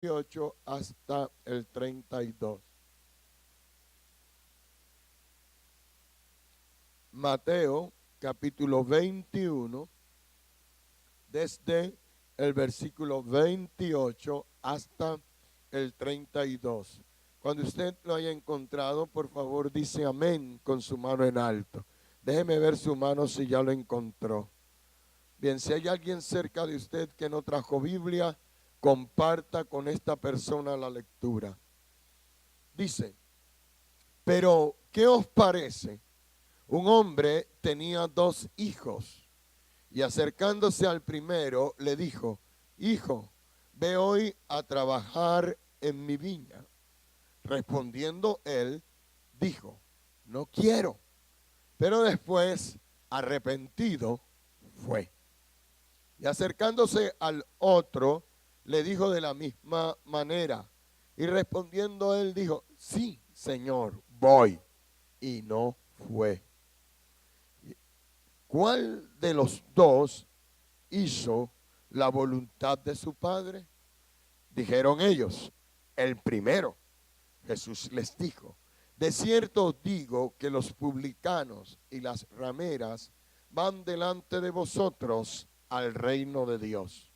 28 hasta el 32. Mateo capítulo 21, desde el versículo 28 hasta el 32. Cuando usted lo haya encontrado, por favor dice amén con su mano en alto. Déjeme ver su mano si ya lo encontró. Bien, si hay alguien cerca de usted que no trajo Biblia, comparta con esta persona la lectura. Dice, pero ¿qué os parece? Un hombre tenía 2 hijos y acercándose al primero le dijo, hijo, ve hoy a trabajar en mi viña. Respondiendo él, dijo, no quiero. Pero después, arrepentido, fue. Y acercándose al otro, le dijo de la misma manera. Y respondiendo él dijo, sí, Señor, voy. Y no fue. ¿Cuál de los 2 hizo la voluntad de su padre? Dijeron ellos, el primero. Jesús les dijo, de cierto os digo que los publicanos y las rameras van delante de vosotros al reino de Dios.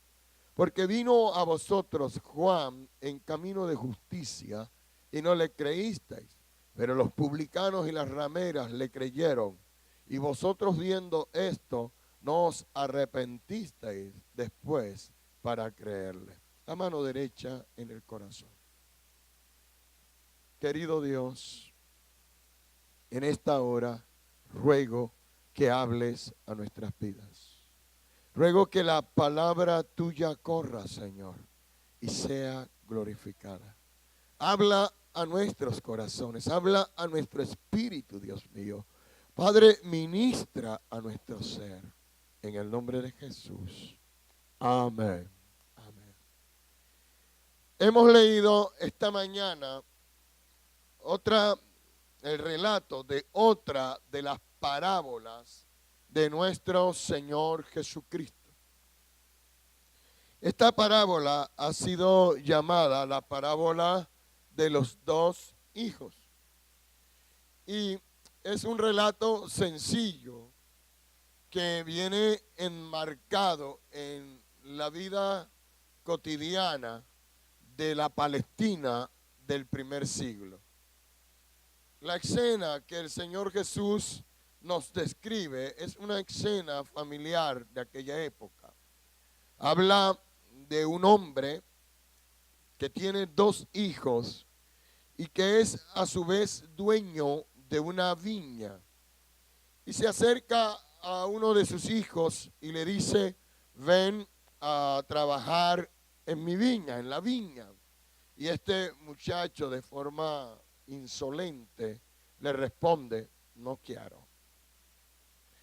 Porque vino a vosotros Juan en camino de justicia y no le creísteis, pero los publicanos y las rameras le creyeron. Y vosotros viendo esto, no os arrepentisteis después para creerle. La mano derecha en el corazón. Querido Dios, en esta hora ruego que hables a nuestras vidas. Ruego que la palabra tuya corra, Señor, y sea glorificada. Habla a nuestros corazones, habla a nuestro espíritu, Dios mío. Padre, ministra a nuestro ser, en el nombre de Jesús. Amén. Amén. Hemos leído esta mañana el relato de otra de las parábolas de nuestro Señor Jesucristo. Esta parábola ha sido llamada la parábola de los 2 hijos. Y es un relato sencillo que viene enmarcado en la vida cotidiana de la Palestina del primer siglo. La escena que el Señor Jesús nos describe es una escena familiar de aquella época. Habla de un hombre que tiene 2 hijos y que es a su vez dueño de una viña. Y se acerca a uno de sus hijos y le dice, ven a trabajar en mi viña, en la viña. Y este muchacho de forma insolente le responde, no quiero.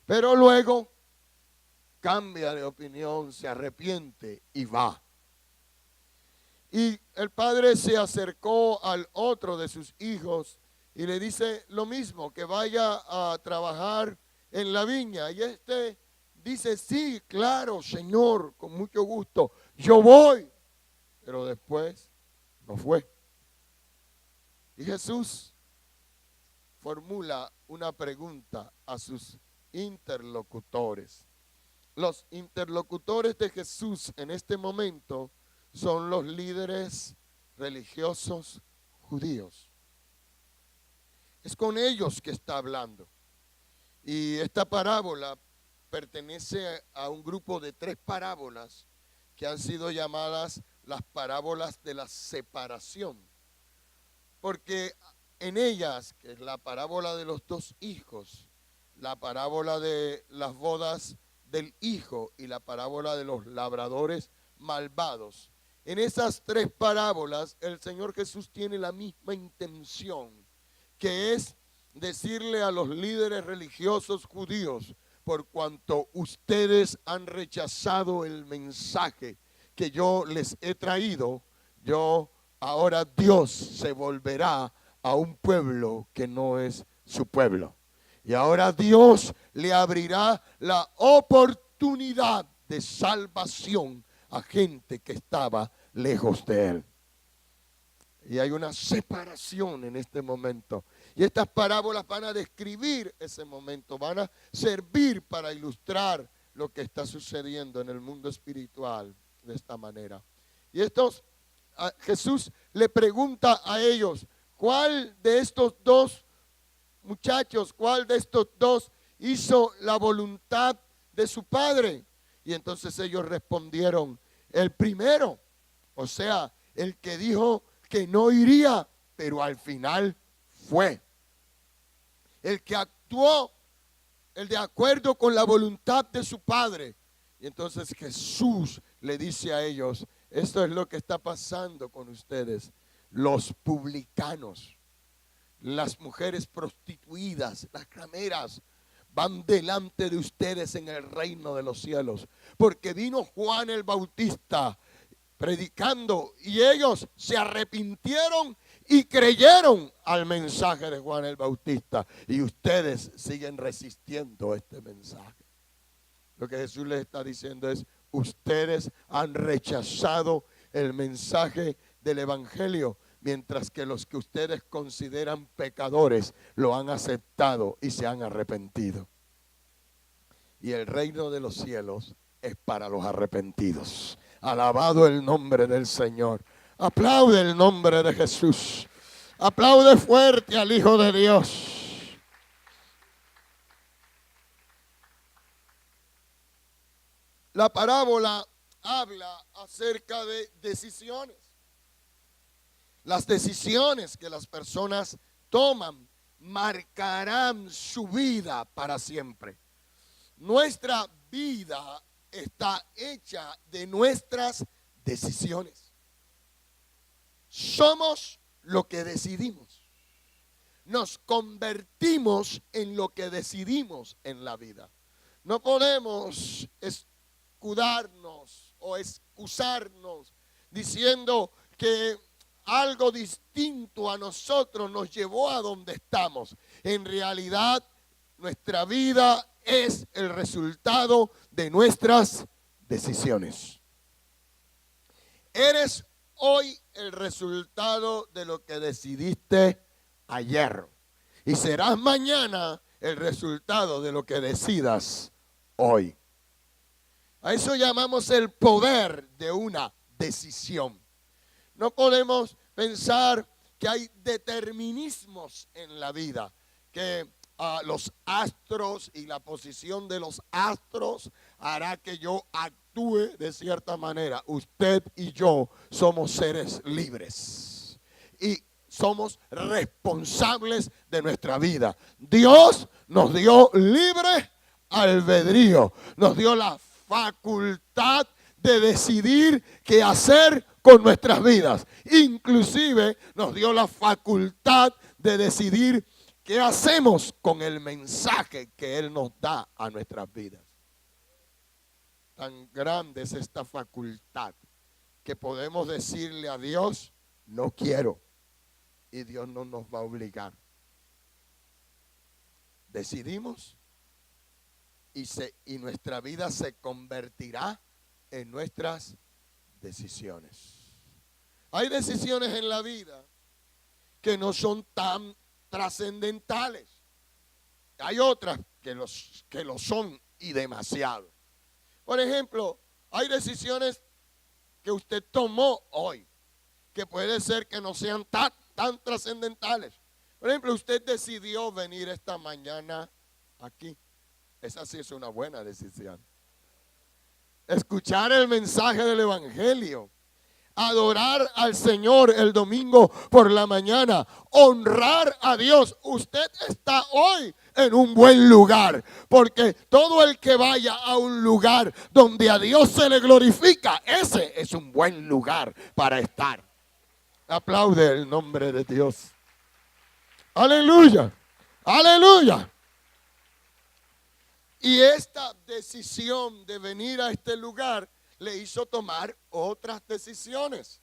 Pero luego cambia de opinión, se arrepiente y va. Y el padre se acercó al otro de sus hijos y le dice lo mismo, que vaya a trabajar en la viña. Y este dice, sí, claro, Señor, con mucho gusto, yo voy. Pero después no fue. Y Jesús formula una pregunta a sus interlocutores. Los interlocutores de Jesús en este momento son los líderes religiosos judíos. Es con ellos que está hablando. Y esta parábola pertenece a un grupo de 3 parábolas que han sido llamadas las parábolas de la separación. Porque en ellas, que es la parábola de los 2 hijos, la parábola de las bodas del hijo y la parábola de los labradores malvados, en esas 3 parábolas el Señor Jesús tiene la misma intención, que es decirle a los líderes religiosos judíos, por cuanto ustedes han rechazado el mensaje que yo les he traído, ahora Dios se volverá a un pueblo que no es su pueblo. Y ahora Dios le abrirá la oportunidad de salvación a gente que estaba lejos de él. Y hay una separación en este momento. Y estas parábolas van a describir ese momento, van a servir para ilustrar lo que está sucediendo en el mundo espiritual de esta manera. Y Jesús le pregunta a ellos, ¿cuál de estos dos muchachos, cuál de estos dos hizo la voluntad de su padre? Y entonces ellos respondieron, el primero, o sea, el que dijo que no iría, pero al final fue. El que actuó, el de acuerdo con la voluntad de su padre. Y entonces Jesús le dice a ellos, esto es lo que está pasando con ustedes, los publicanos, las mujeres prostituidas, las rameras, van delante de ustedes en el reino de los cielos, porque vino Juan el Bautista predicando y ellos se arrepintieron y creyeron al mensaje de Juan el Bautista, y ustedes siguen resistiendo este mensaje. Lo que Jesús les está diciendo es, ustedes han rechazado el mensaje del evangelio, mientras que los que ustedes consideran pecadores lo han aceptado y se han arrepentido. Y el reino de los cielos es para los arrepentidos. Alabado el nombre del Señor. Aplaude el nombre de Jesús. Aplaude fuerte al Hijo de Dios. La parábola habla acerca de decisiones. Las decisiones que las personas toman marcarán su vida para siempre. Nuestra vida está hecha de nuestras decisiones. Somos lo que decidimos. Nos convertimos en lo que decidimos en la vida. No podemos escudarnos o excusarnos diciendo que algo distinto a nosotros nos llevó a donde estamos. En realidad, nuestra vida es el resultado de nuestras decisiones. Eres hoy el resultado de lo que decidiste ayer. Y serás mañana el resultado de lo que decidas hoy. A eso llamamos el poder de una decisión. No podemos pensar que hay determinismos en la vida, que los astros y la posición de los astros hará que yo actúe de cierta manera. Usted y yo somos seres libres y somos responsables de nuestra vida. Dios nos dio libre albedrío, nos dio la facultad de decidir qué hacer con nuestras vidas. Inclusive nos dio la facultad de decidir qué hacemos con el mensaje que Él nos da a nuestras vidas. Tan grande es esta facultad que podemos decirle a Dios, no quiero, y Dios no nos va a obligar. Decidimos y nuestra vida se convertirá en nuestras decisiones. Hay decisiones en la vida que no son tan trascendentales. Hay otras que lo son y demasiado. Por ejemplo, hay decisiones que usted tomó hoy que puede ser que no sean tan trascendentales. Por ejemplo, usted decidió venir esta mañana aquí. Esa sí es una buena decisión. Escuchar el mensaje del evangelio, adorar al Señor el domingo por la mañana, honrar a Dios. Usted está hoy en un buen lugar, porque todo el que vaya a un lugar donde a Dios se le glorifica, ese es un buen lugar para estar. Aplaude el nombre de Dios. Aleluya, aleluya. Y esta decisión de venir a este lugar le hizo tomar otras decisiones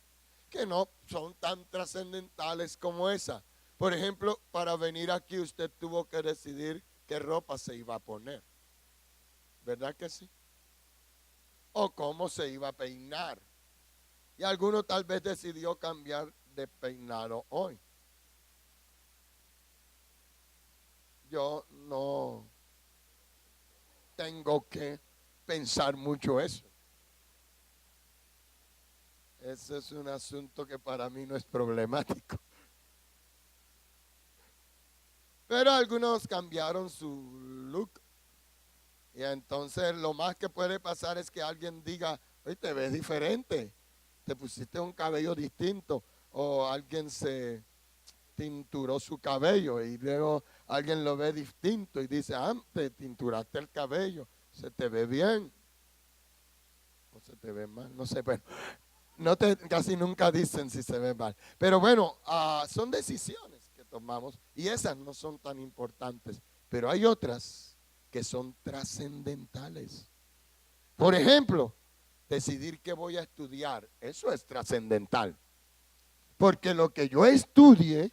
que no son tan trascendentales como esa. Por ejemplo, para venir aquí usted tuvo que decidir qué ropa se iba a poner. ¿Verdad que sí? O cómo se iba a peinar. Y alguno tal vez decidió cambiar de peinado hoy. Yo no tengo que pensar mucho eso. Ese es un asunto que para mí no es problemático. Pero algunos cambiaron su look. Y entonces lo más que puede pasar es que alguien diga, oye, te ves diferente, te pusiste un cabello distinto. O alguien se tinturó su cabello y luego alguien lo ve distinto y dice, te tinturaste el cabello, se te ve bien. O se te ve mal, no sé, bueno. Casi nunca dicen si se ve mal. Pero bueno, son decisiones que tomamos y esas no son tan importantes. Pero hay otras que son trascendentales. Por ejemplo, decidir qué voy a estudiar. Eso es trascendental. Porque lo que yo estudie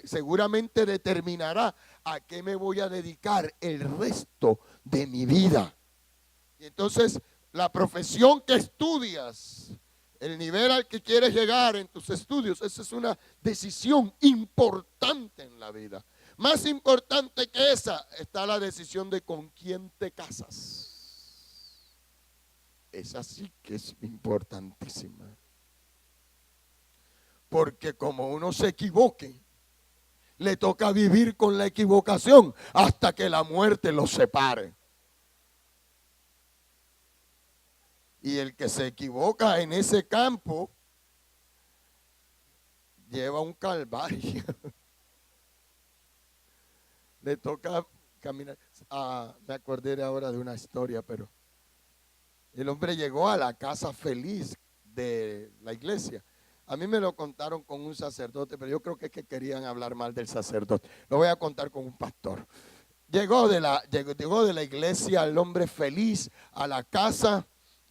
seguramente determinará a qué me voy a dedicar el resto de mi vida. Y entonces, la profesión que estudias, el nivel al que quieres llegar en tus estudios, esa es una decisión importante en la vida. Más importante que esa está la decisión de con quién te casas. Esa sí que es importantísima. Porque como uno se equivoque, le toca vivir con la equivocación hasta que la muerte los separe. Y el que se equivoca en ese campo lleva un calvario. Le toca caminar. Me acordé ahora de una historia, pero el hombre llegó a la casa feliz de la iglesia. A mí me lo contaron con un sacerdote, pero yo creo que es que querían hablar mal del sacerdote. Lo voy a contar con un pastor. Llegó de la iglesia el hombre feliz a la casa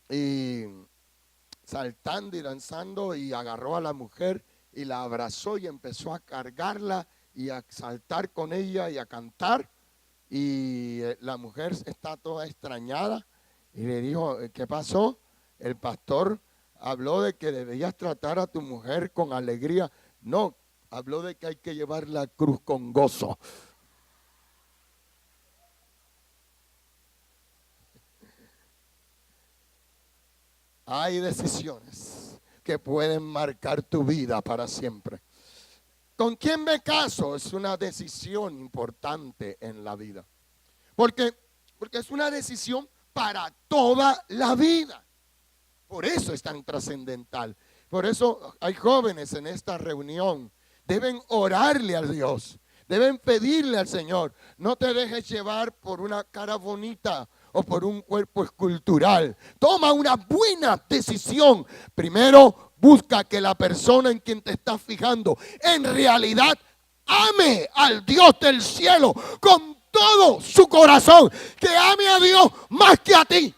y saltando y danzando, y agarró a la mujer y la abrazó y empezó a cargarla y a saltar con ella y a cantar. Y la mujer está toda extrañada y le dijo, ¿qué pasó? El pastor habló de que debías tratar a tu mujer con alegría. No, habló de que hay que llevar la cruz con gozo. Hay decisiones que pueden marcar tu vida para siempre. ¿Con quién me caso? Es una decisión importante en la vida. Porque es una decisión para toda la vida. Por eso es tan trascendental. Por eso hay jóvenes en esta reunión. Deben orarle a Dios. Deben pedirle al Señor. No te dejes llevar por una cara bonita o por un cuerpo escultural. Toma una buena decisión. Primero, busca que la persona en quien te estás fijando en realidad ame al Dios del cielo con todo su corazón. Que ame a Dios más que a ti.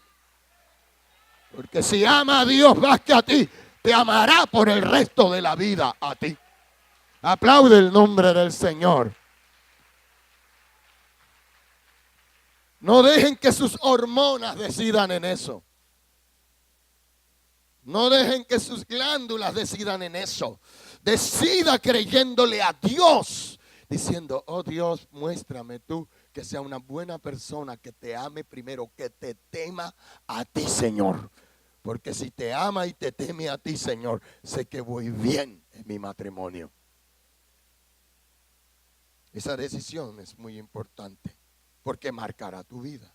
Porque si ama a Dios más que a ti, te amará por el resto de la vida a ti. Aplaude el nombre del Señor. No dejen que sus hormonas decidan en eso. No dejen que sus glándulas decidan en eso. Decida creyéndole a Dios, diciendo, oh Dios, muéstrame tú que sea una buena persona, que te ame primero, que te tema a ti, Señor. Porque si te ama y te teme a ti, Señor, sé que voy bien en mi matrimonio. Esa decisión es muy importante porque marcará tu vida.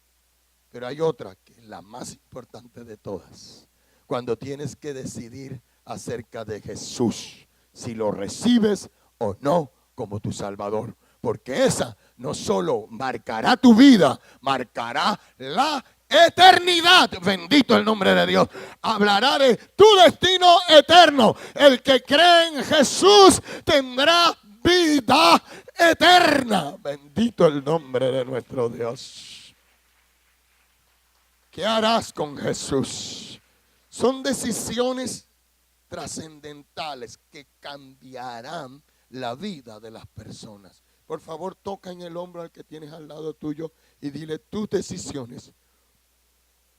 Pero hay otra que es la más importante de todas. Cuando tienes que decidir acerca de Jesús, si lo recibes o no como tu Salvador. Porque esa no solo marcará tu vida, marcará la eternidad. Bendito el nombre de Dios. Hablará de tu destino eterno. El que cree en Jesús tendrá vida eterna. Bendito el nombre de nuestro Dios. ¿Qué harás con Jesús? Son decisiones trascendentales que cambiarán la vida de las personas. Por favor, toca en el hombro al que tienes al lado tuyo y dile, tus decisiones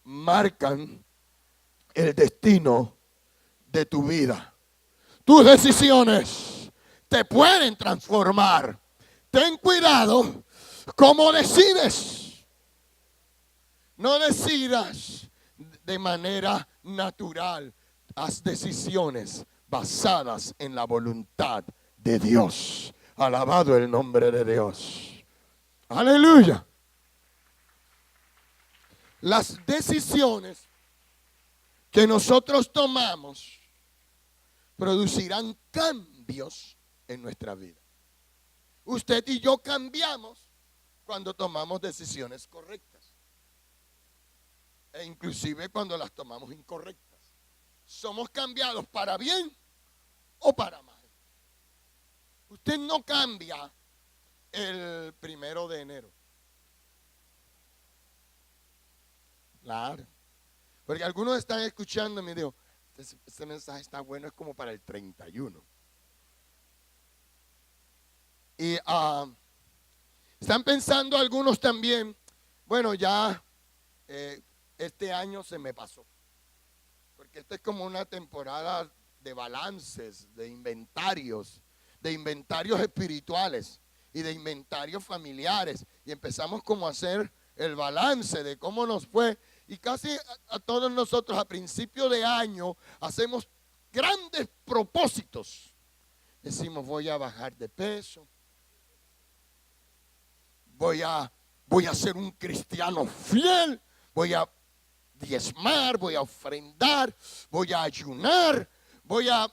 marcan el destino de tu vida. Tus decisiones te pueden transformar. Ten cuidado cómo decides. No decidas de manera natural. Haz decisiones basadas en la voluntad de Dios. Alabado el nombre de Dios. Aleluya. Las decisiones que nosotros tomamos producirán cambios en nuestra vida. Usted y yo cambiamos cuando tomamos decisiones correctas. E inclusive cuando las tomamos incorrectas. Somos cambiados para bien o para mal. Usted no cambia el 1 de enero. Claro. Porque algunos están escuchando y me digo, este mensaje está bueno, es como para el 31. Y están pensando algunos también, bueno, ya este año se me pasó. Porque esta es como una temporada de balances, de inventarios espirituales y de inventarios familiares. Y empezamos como a hacer el balance de cómo nos fue. Y casi a todos nosotros a principio de año hacemos grandes propósitos. Decimos, voy a bajar de peso. Voy a ser un cristiano fiel. Voy a diezmar, voy a ofrendar, voy a ayunar, voy a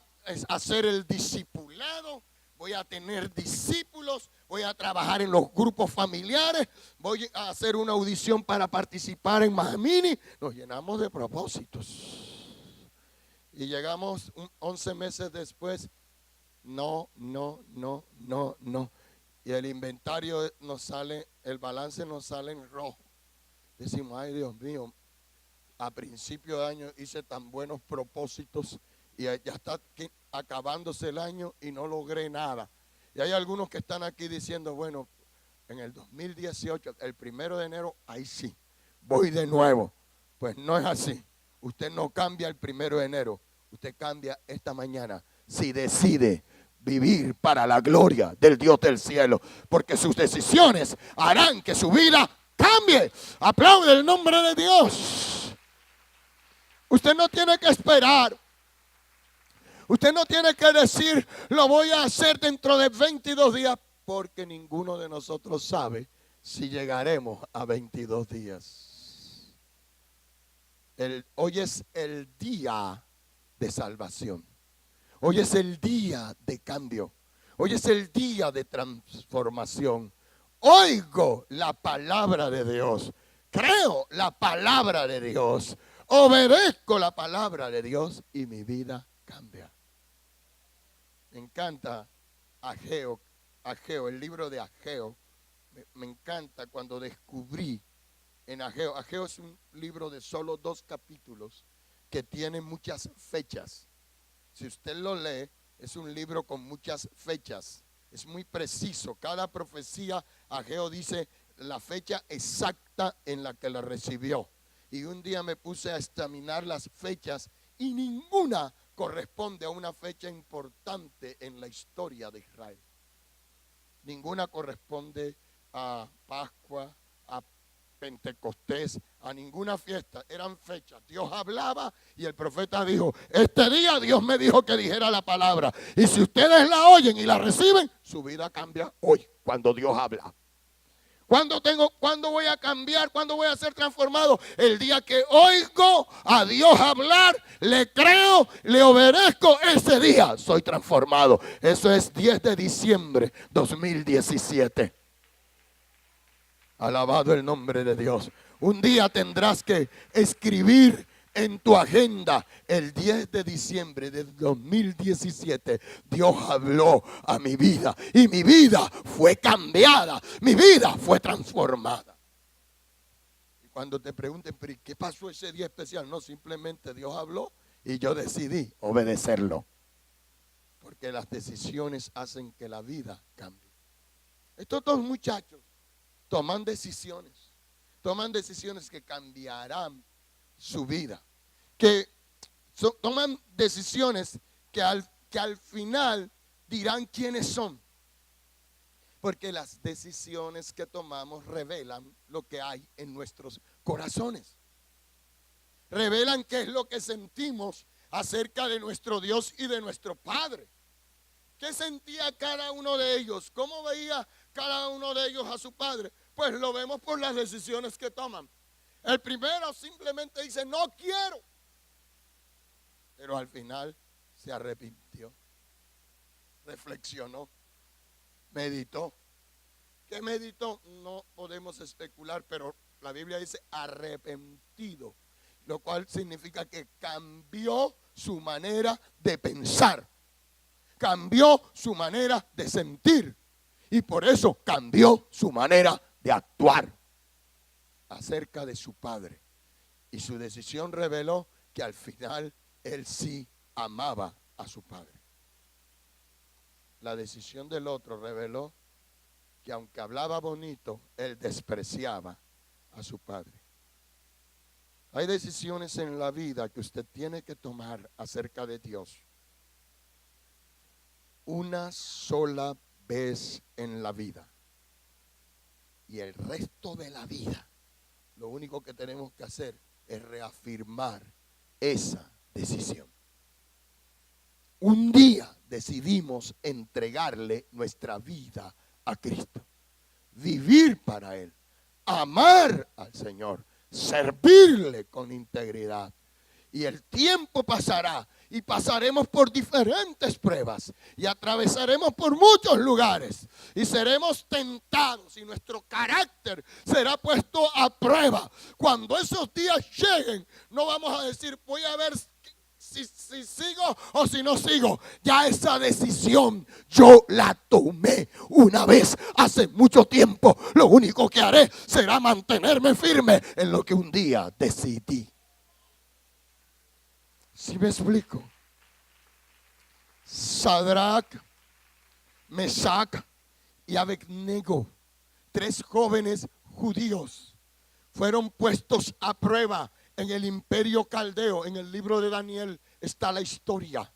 hacer el discipulado, voy a tener discípulos, voy a trabajar en los grupos familiares, voy a hacer una audición para participar en Majamini. Nos llenamos de propósitos. Y llegamos 11 meses después, no. Y el inventario nos sale, el balance nos sale en rojo. Decimos, ay Dios mío, a principio de año hice tan buenos propósitos y ya está acabándose el año y no logré nada. Y hay algunos que están aquí diciendo, bueno, en el 2018, el 1 de enero, ahí sí, voy de nuevo. Pues no es así. Usted no cambia el 1 de enero, usted cambia esta mañana si decide vivir para la gloria del Dios del cielo, porque sus decisiones harán que su vida cambie. Aplaude el nombre de Dios. Usted no tiene que esperar. Usted no tiene que decir, lo voy a hacer dentro de 22 días, porque ninguno de nosotros sabe si llegaremos a 22 días. Hoy es el día de salvación. Hoy es el día de cambio. Hoy es el día de transformación. Oigo la palabra de Dios. Creo la palabra de Dios. Obedezco la palabra de Dios y mi vida cambia. Me encanta Ageo, el libro de Ageo. Me encanta cuando descubrí en Ageo. Ageo es un libro de solo 2 capítulos que tiene muchas fechas. Si usted lo lee, es un libro con muchas fechas. Es muy preciso. Cada profecía, Ageo dice la fecha exacta en la que la recibió. Y un día me puse a examinar las fechas y ninguna corresponde a una fecha importante en la historia de Israel. Ninguna corresponde a Pascua, a Pentecostés, a ninguna fiesta. Eran fechas. Dios hablaba y el profeta dijo, este día Dios me dijo que dijera la palabra. Y si ustedes la oyen y la reciben, su vida cambia hoy, cuando Dios habla. ¿Cuándo voy a cambiar? ¿Cuándo voy a ser transformado? El día que oigo a Dios hablar, le creo, le obedezco, ese día soy transformado. Eso es 10 de diciembre 2017. Alabado el nombre de Dios. Un día tendrás que escribir en tu agenda el 10 de diciembre de 2017. Dios habló a mi vida y mi vida fue cambiada. Mi vida fue transformada. Y cuando te pregunten, ¿pero qué pasó ese día especial? No, simplemente Dios habló y yo decidí obedecerlo. Porque las decisiones hacen que la vida cambie. Estos 2 muchachos toman decisiones que cambiarán su vida, que Toman decisiones que al final dirán quiénes son. Porque las decisiones que tomamos revelan lo que hay en nuestros corazones. Revelan qué es lo que sentimos acerca de nuestro Dios y de nuestro Padre. ¿Qué sentía cada uno de ellos? ¿Cómo veía cada uno de ellos a su Padre? Pues lo vemos por las decisiones que toman. El primero simplemente dice, no quiero. Pero al final se arrepintió, reflexionó, meditó. ¿Qué meditó? No podemos especular, pero la Biblia dice arrepentido, lo cual significa que cambió su manera de pensar, cambió su manera de sentir y por eso cambió su manera de actuar acerca de su Padre. Y su decisión reveló que al final él sí amaba a su Padre. La decisión del otro reveló que aunque hablaba bonito, él despreciaba a su Padre. Hay decisiones en la vida que usted tiene que tomar acerca de Dios una sola vez en la vida. Y el resto de la vida, lo único que tenemos que hacer es reafirmar esa decisión. Un día decidimos entregarle nuestra vida a Cristo, vivir para Él, amar al Señor, servirle con integridad. Y el tiempo pasará y pasaremos por diferentes pruebas y atravesaremos por muchos lugares y seremos tentados y nuestro carácter será puesto a prueba. Cuando esos días lleguen, no vamos a decir voy a ver si sigo o si no sigo. Ya esa decisión yo la tomé una vez hace mucho tiempo. Lo único que haré será mantenerme firme en lo que un día decidí. ¿Sí me explico? Sadrach, Mesach y Abednego, 3 jóvenes judíos, fueron puestos a prueba en el imperio caldeo. En el libro de Daniel está la historia.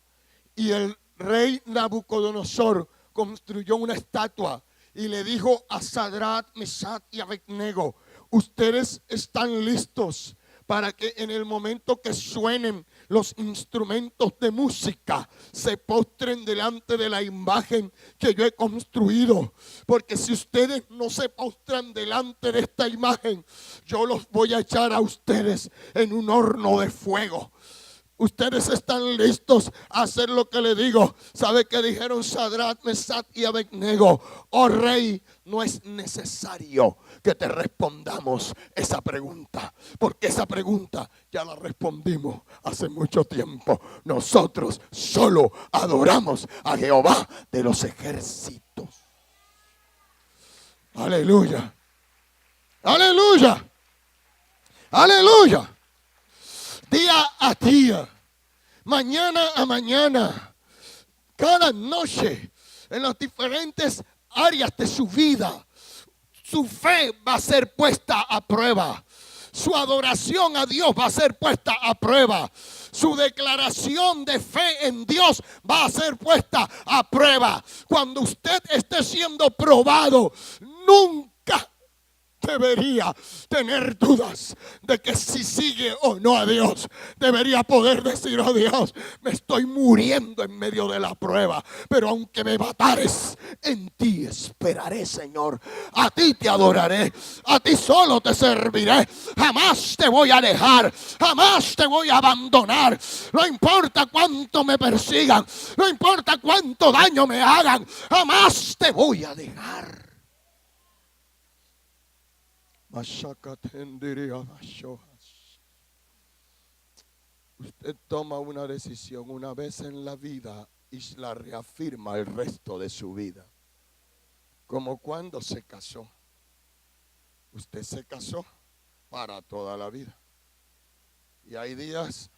Y el rey Nabucodonosor construyó una estatua y le dijo a Sadrach, Mesach y Abednego, ustedes están listos para que en el momento que suenen los instrumentos de música se postren delante de la imagen que yo he construido. Porque si ustedes no se postran delante de esta imagen, yo los voy a echar a ustedes en un horno de fuego. Ustedes están listos a hacer lo que le digo. ¿Sabe qué dijeron Sadrach, Mesach y Abednego? Oh rey, no es necesario que te respondamos esa pregunta, porque esa pregunta ya la respondimos hace mucho tiempo. Nosotros solo adoramos a Jehová de los ejércitos. Aleluya. Aleluya. Aleluya. Día a día, mañana a mañana, cada noche, en las diferentes áreas de su vida, su fe va a ser puesta a prueba. Su adoración a Dios va a ser puesta a prueba. Su declaración de fe en Dios va a ser puesta a prueba. Cuando usted esté siendo probado, nunca debería tener dudas de que si sigue o no a Dios. Debería poder decir, oh Dios, me estoy muriendo en medio de la prueba, pero aunque me matares, en ti esperaré, Señor. A ti te adoraré, a ti solo te serviré. Jamás te voy a dejar, jamás te voy a abandonar. No importa cuánto me persigan, no importa cuánto daño me hagan, jamás te voy a dejar. Usted toma una decisión una vez en la vida y la reafirma el resto de su vida. Como cuando se casó. Usted se casó para toda la vida. Y hay días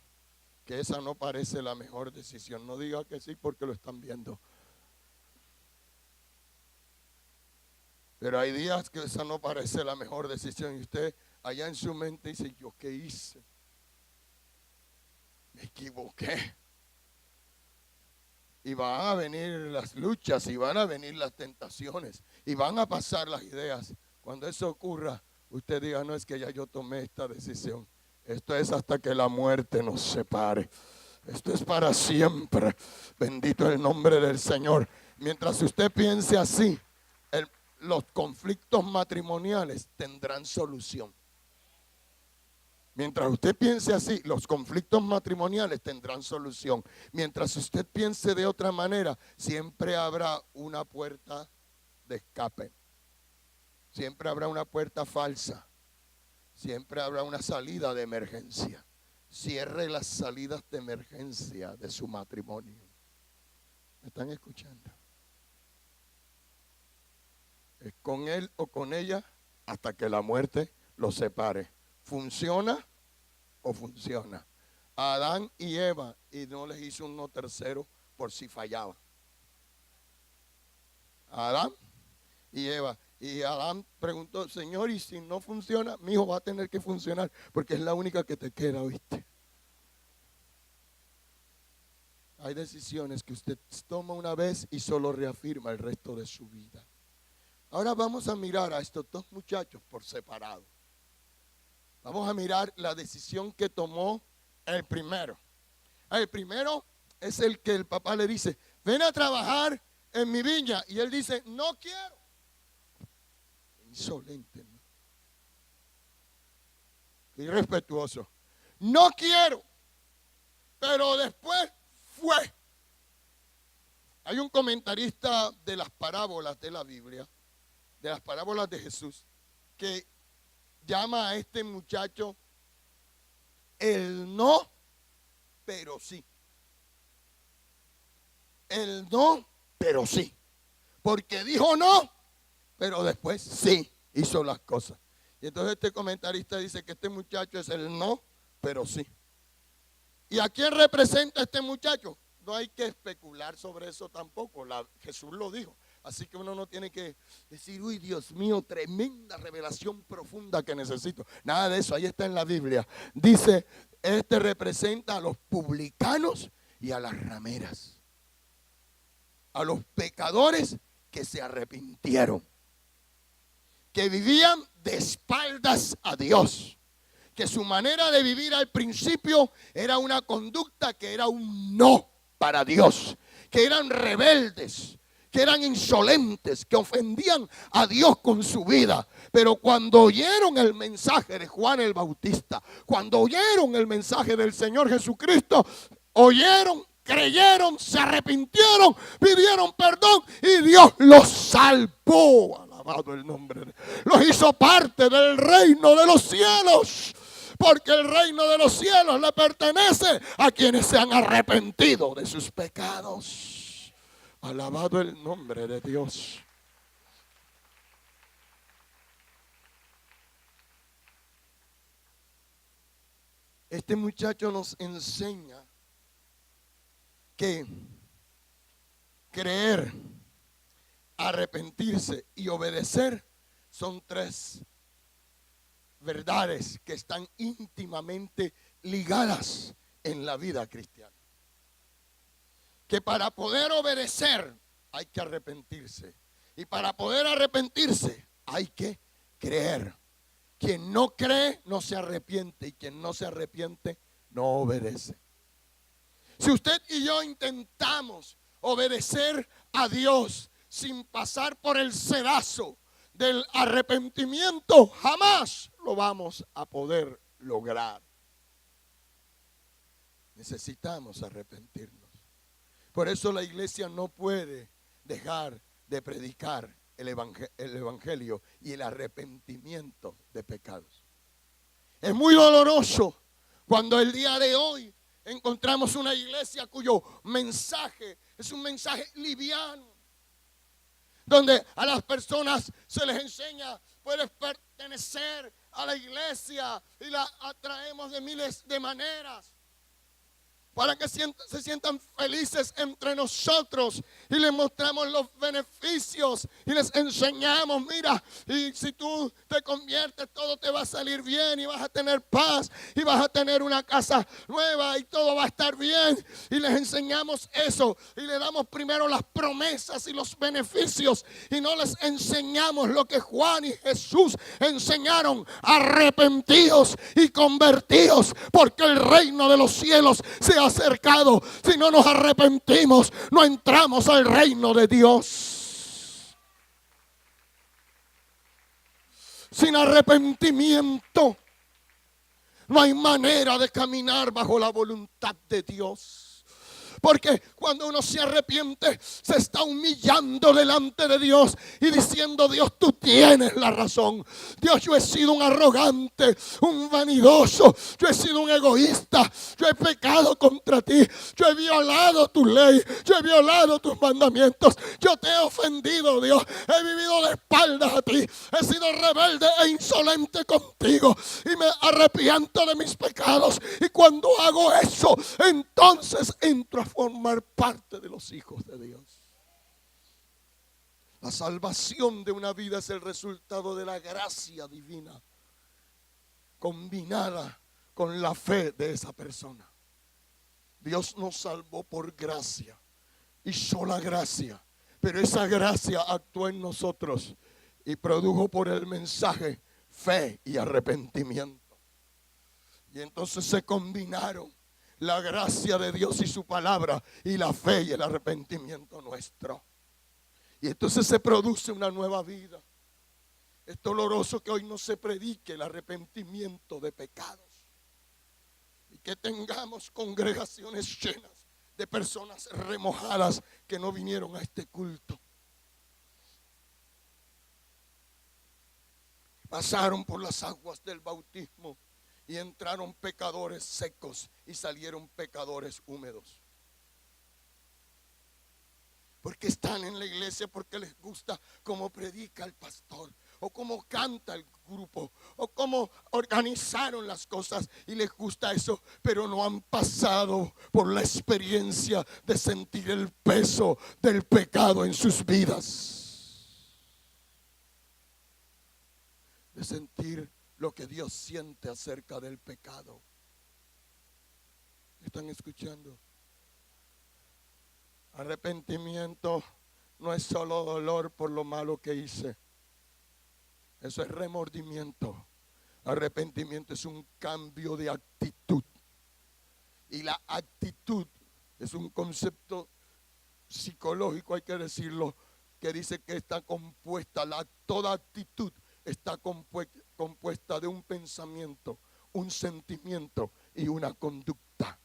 que esa no parece la mejor decisión. No diga que sí porque lo están viendo. Pero hay días que esa no parece la mejor decisión. Y usted allá en su mente dice, ¿yo qué hice? me equivoqué. Y van a venir las luchas, y van a venir las tentaciones, y van a pasar las ideas. Cuando eso ocurra, usted diga, no, es que ya yo tomé esta decisión. Esto es hasta que la muerte nos separe. Esto es para siempre. Bendito el nombre del Señor. Mientras usted piense así, los conflictos matrimoniales tendrán solución. Mientras usted piense así, los conflictos matrimoniales tendrán solución. Mientras usted piense de otra manera, siempre habrá una puerta de escape. Siempre habrá una puerta falsa. Siempre habrá una salida de emergencia. Cierre las salidas de emergencia de su matrimonio. ¿Me están escuchando? Es con él o con ella hasta que la muerte los separe. ¿Funciona o funciona? A Adán y Eva, y no les hizo uno tercero por si fallaba. A Adán y Eva. Y Adán preguntó, Señor, y si no funciona, mi hijo va a tener que funcionar, porque es la única que te queda, ¿oíste? Hay decisiones que usted toma una vez y solo reafirma el resto de su vida. Ahora vamos a mirar a estos dos muchachos por separado. Vamos a mirar la decisión que tomó el primero. El primero es el que el papá le dice, ven a trabajar en mi viña. Y él dice, no quiero. Insolente, ¿no? Irrespetuoso. No quiero. Pero después fue. Hay un comentarista de las parábolas de la Biblia, de las parábolas de Jesús, que llama a este muchacho el no, pero sí. El no, pero sí. Porque dijo no, pero después sí hizo las cosas. Y entonces este comentarista dice que este muchacho es el no, pero sí. ¿Y a quién representa este muchacho? No hay que especular sobre eso tampoco. Jesús lo dijo. Así que uno no tiene que decir, uy, Dios mío, tremenda revelación profunda que necesito. Nada de eso, ahí está en la Biblia. Dice, este representa a los publicanos y a las rameras. A los pecadores que se arrepintieron. Que vivían de espaldas a Dios. Que su manera de vivir al principio era una conducta que era un no para Dios. Que eran rebeldes. Que eran insolentes, que ofendían a Dios con su vida. Pero cuando oyeron el mensaje de Juan el Bautista, cuando oyeron el mensaje del Señor Jesucristo, oyeron, creyeron, se arrepintieron, pidieron perdón y Dios los salvó. Alabado el nombre de Dios. Los hizo parte del reino de los cielos. Porque el reino de los cielos le pertenece a quienes se han arrepentido de sus pecados. Alabado el nombre de Dios. Este muchacho nos enseña que creer, arrepentirse y obedecer son tres verdades que están íntimamente ligadas en la vida cristiana. Que para poder obedecer hay que arrepentirse. Y para poder arrepentirse hay que creer. Quien no cree no se arrepiente. Y quien no se arrepiente no obedece. Si usted y yo intentamos obedecer a Dios sin pasar por el sedazo del arrepentimiento, jamás lo vamos a poder lograr. Necesitamos arrepentirnos. Por eso la iglesia no puede dejar de predicar el evangelio y el arrepentimiento de pecados. Es muy doloroso cuando el día de hoy encontramos una iglesia cuyo mensaje es un mensaje liviano, donde a las personas se les enseña, puedes pertenecer a la iglesia y la atraemos de miles de maneras. para que se sientan felices entre nosotros y les mostramos los beneficios y les enseñamos, mira, y si tú te conviertes todo te va a salir bien y vas a tener paz y vas a tener una casa nueva y todo va a estar bien, y les enseñamos eso y le damos primero las promesas y los beneficios y no les enseñamos lo que Juan y Jesús enseñaron: arrepentidos y convertidos, porque el reino de los cielos se ha acercado. Si no nos arrepentimos, no entramos al reino de Dios. Sin arrepentimiento no hay manera de caminar bajo la voluntad de Dios. Porque cuando uno se arrepiente, se está humillando delante de Dios y diciendo: Dios, tú tienes la razón. Dios, yo he sido un arrogante, un vanidoso, yo he sido un egoísta, yo he pecado contra ti, yo he violado tu ley, yo he violado tus mandamientos, yo te he ofendido, Dios, he vivido de espaldas a ti, he sido rebelde e insolente contigo y me arrepiento de mis pecados. Y cuando hago eso, entonces entro a formar parte de los hijos de Dios. La salvación de una vida es el resultado de la gracia divina combinada con la fe de esa persona. Dios nos salvó por gracia y sola gracia, pero esa gracia actuó en nosotros y produjo por el mensaje fe y arrepentimiento. Y entonces se combinaron la gracia de Dios y su palabra y la fe y el arrepentimiento nuestro. Y entonces se produce una nueva vida. Es doloroso que hoy no se predique el arrepentimiento de pecados y que tengamos congregaciones llenas de personas remojadas que no vinieron a este culto. Pasaron por las aguas del bautismo y entraron pecadores secos y salieron pecadores húmedos. Porque están en la iglesia porque les gusta cómo predica el pastor, o cómo canta el grupo, o cómo organizaron las cosas y les gusta eso, pero no han pasado por la experiencia de sentir el peso del pecado en sus vidas, de sentir lo que Dios siente acerca del pecado. ¿Están escuchando? Arrepentimiento no es solo dolor por lo malo que hice. Eso es remordimiento. Arrepentimiento es un cambio de actitud. Y la actitud es un concepto psicológico, hay que decirlo, que dice que está compuesta, toda actitud está compuesta de un pensamiento, un sentimiento y una conducta.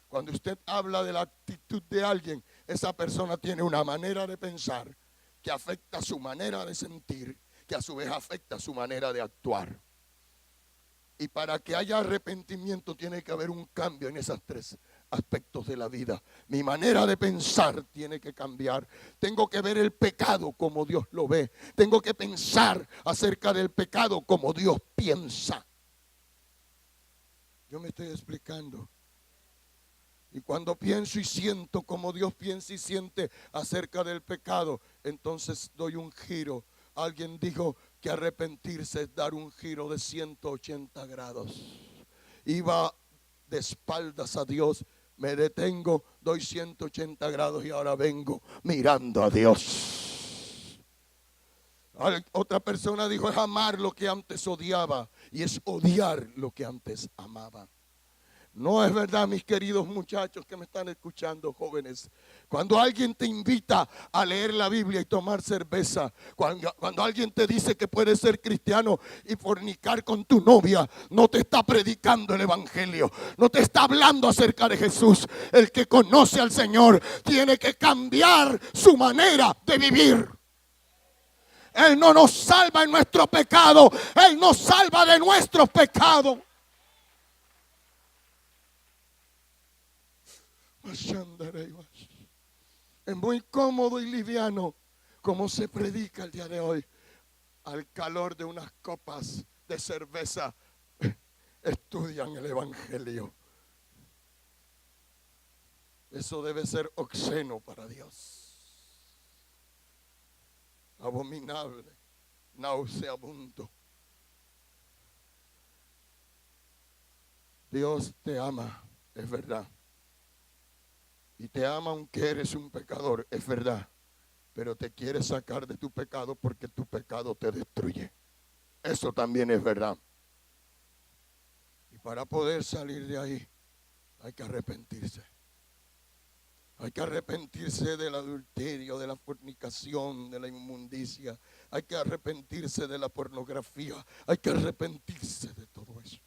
Cuando usted habla de la actitud de alguien, esa persona tiene una manera de pensar que afecta su manera de sentir, que a su vez afecta su manera de actuar. Y para que haya arrepentimiento tiene que haber un cambio en esos tres aspectos de la vida. Mi manera de pensar tiene que cambiar. Tengo que ver el pecado como Dios lo ve. Tengo que pensar acerca del pecado como Dios piensa. Yo me estoy explicando. Y cuando pienso y siento como Dios piensa y siente acerca del pecado, entonces doy un giro. Alguien dijo que arrepentirse es dar un giro de 180 grados. Iba de espaldas a Dios, me detengo, doy 180 grados y ahora vengo mirando a Dios. Otra persona dijo: es amar lo que antes odiaba, y es odiar lo que antes amaba. No es verdad, mis queridos muchachos que me están escuchando, jóvenes. Cuando alguien te invita a leer la Biblia y tomar cerveza, cuando alguien te dice que puedes ser cristiano y fornicar con tu novia, no te está predicando el evangelio, no te está hablando acerca de Jesús. El que conoce al Señor tiene que cambiar su manera de vivir. Él no nos salva en nuestro pecado, Él nos salva de nuestros pecados. Es muy cómodo y liviano como se predica el día de hoy. Al calor de unas copas de cerveza estudian el evangelio. Eso debe ser obsceno para Dios. Abominable, nauseabundo. Dios te ama, es verdad. Y te ama aunque eres un pecador, es verdad. Pero te quiere sacar de tu pecado porque tu pecado te destruye. Eso también es verdad. Y para poder salir de ahí hay que arrepentirse. Hay que arrepentirse del adulterio, de la fornicación, de la inmundicia. Hay que arrepentirse de la pornografía. Hay que arrepentirse de todo eso.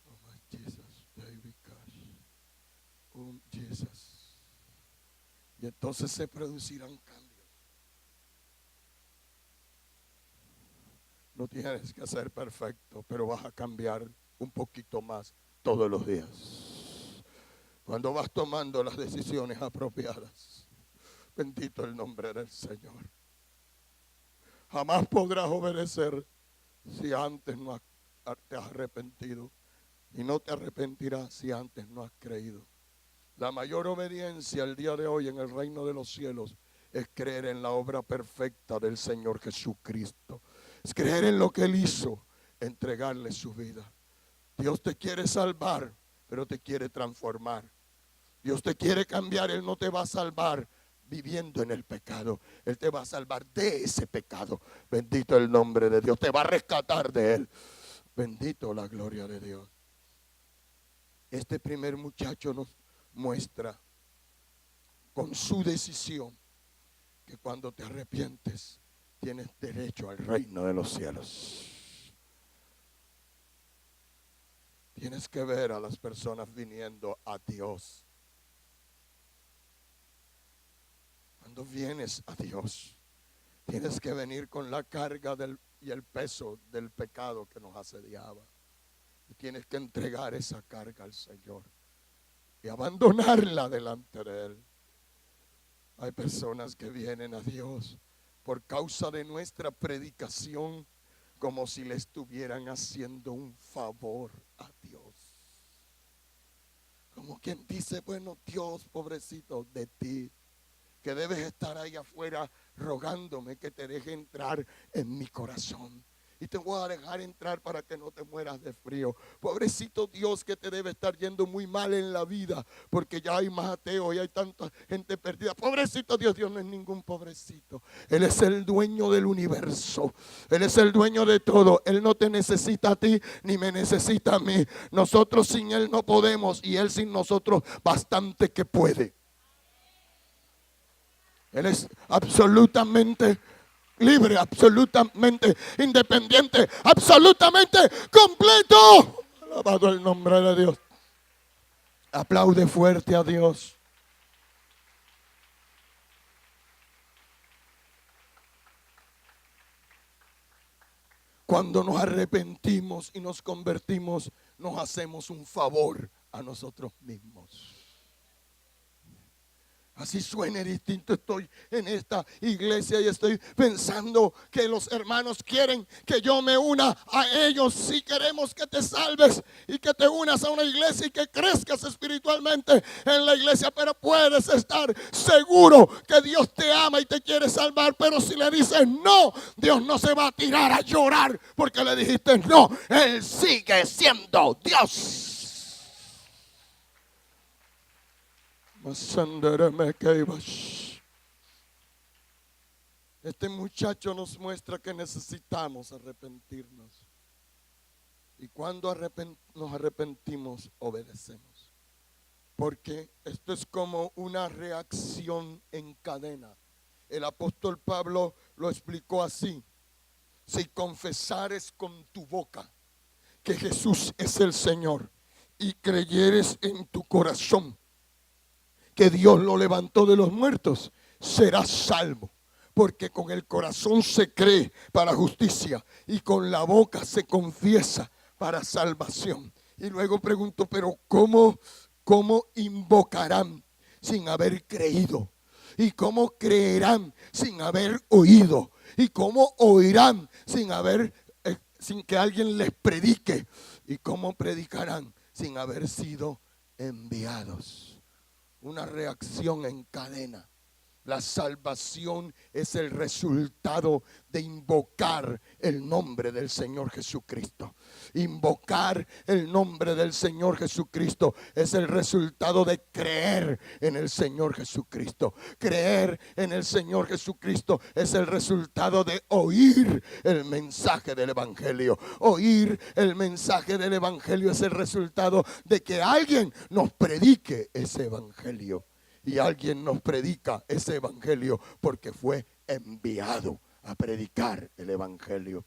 Oh my Jesus, David God. Jesus. Y entonces se producirán cambios. No tienes que ser perfecto, pero vas a cambiar un poquito más todos los días. Cuando vas tomando las decisiones apropiadas. Bendito el nombre del Señor. Jamás podrás obedecer si antes no te has arrepentido. Y no te arrepentirás si antes no has creído. La mayor obediencia el día de hoy en el reino de los cielos es creer en la obra perfecta del Señor Jesucristo. Es creer en lo que Él hizo, entregarle su vida. Dios te quiere salvar, pero te quiere transformar. Dios te quiere cambiar, Él no te va a salvar viviendo en el pecado. Él te va a salvar de ese pecado. Bendito el nombre de Dios, te va a rescatar de él. Bendito la gloria de Dios. Este primer muchacho nos muestra con su decisión que cuando te arrepientes tienes derecho al reino de los cielos. Tienes que ver a las personas viniendo a Dios. Cuando vienes a Dios, tienes que venir con la carga y el peso del pecado que nos asediaba. Y tienes que entregar esa carga al Señor y abandonarla delante de Él. Hay personas que vienen a Dios por causa de nuestra predicación, como si le estuvieran haciendo un favor a Dios. Como quien dice, bueno, Dios, pobrecito de ti, que debes estar ahí afuera rogándome que te deje entrar en mi corazón. Y te voy a dejar entrar para que no te mueras de frío. Pobrecito Dios, que te debe estar yendo muy mal en la vida, porque ya hay más ateos y hay tanta gente perdida. Pobrecito Dios, Dios no es ningún pobrecito. Él es el dueño del universo. Él es el dueño de todo. Él no te necesita a ti, ni me necesita a mí. Nosotros sin Él no podemos, y Él sin nosotros bastante que puede. Él es absolutamente libre, absolutamente independiente, absolutamente completo. Alabado el nombre de Dios. Aplaude fuerte a Dios. Cuando nos arrepentimos y nos convertimos, nos hacemos un favor a nosotros mismos. Así suene distinto, estoy en esta iglesia y estoy pensando que los hermanos quieren que yo me una a ellos. Si queremos que te salves y que te unas a una iglesia y que crezcas espiritualmente en la iglesia, pero puedes estar seguro que Dios te ama y te quiere salvar. Pero si le dices no, Dios no se va a tirar a llorar porque le dijiste no. Él sigue siendo Dios. Este muchacho nos muestra que necesitamos arrepentirnos. Y cuando nos arrepentimos, obedecemos. Porque esto es como una reacción en cadena. El apóstol Pablo lo explicó así: si confesares con tu boca que Jesús es el Señor y creyeres en tu corazón que Dios lo levantó de los muertos, serás salvo. Porque con el corazón se cree para justicia y con la boca se confiesa para salvación. Y luego pregunto, pero ¿cómo invocarán sin haber creído? ¿Y cómo creerán sin haber oído? ¿Y cómo oirán sin que alguien les predique? ¿Y cómo predicarán sin haber sido enviados? una reacción en cadena. La salvación es el resultado de invocar el nombre del Señor Jesucristo. Invocar el nombre del Señor Jesucristo es el resultado de creer en el Señor Jesucristo. Creer en el Señor Jesucristo es el resultado de oír el mensaje del Evangelio. Oír el mensaje del Evangelio es el resultado de que alguien nos predique ese Evangelio. Y alguien nos predica ese evangelio porque fue enviado a predicar el evangelio.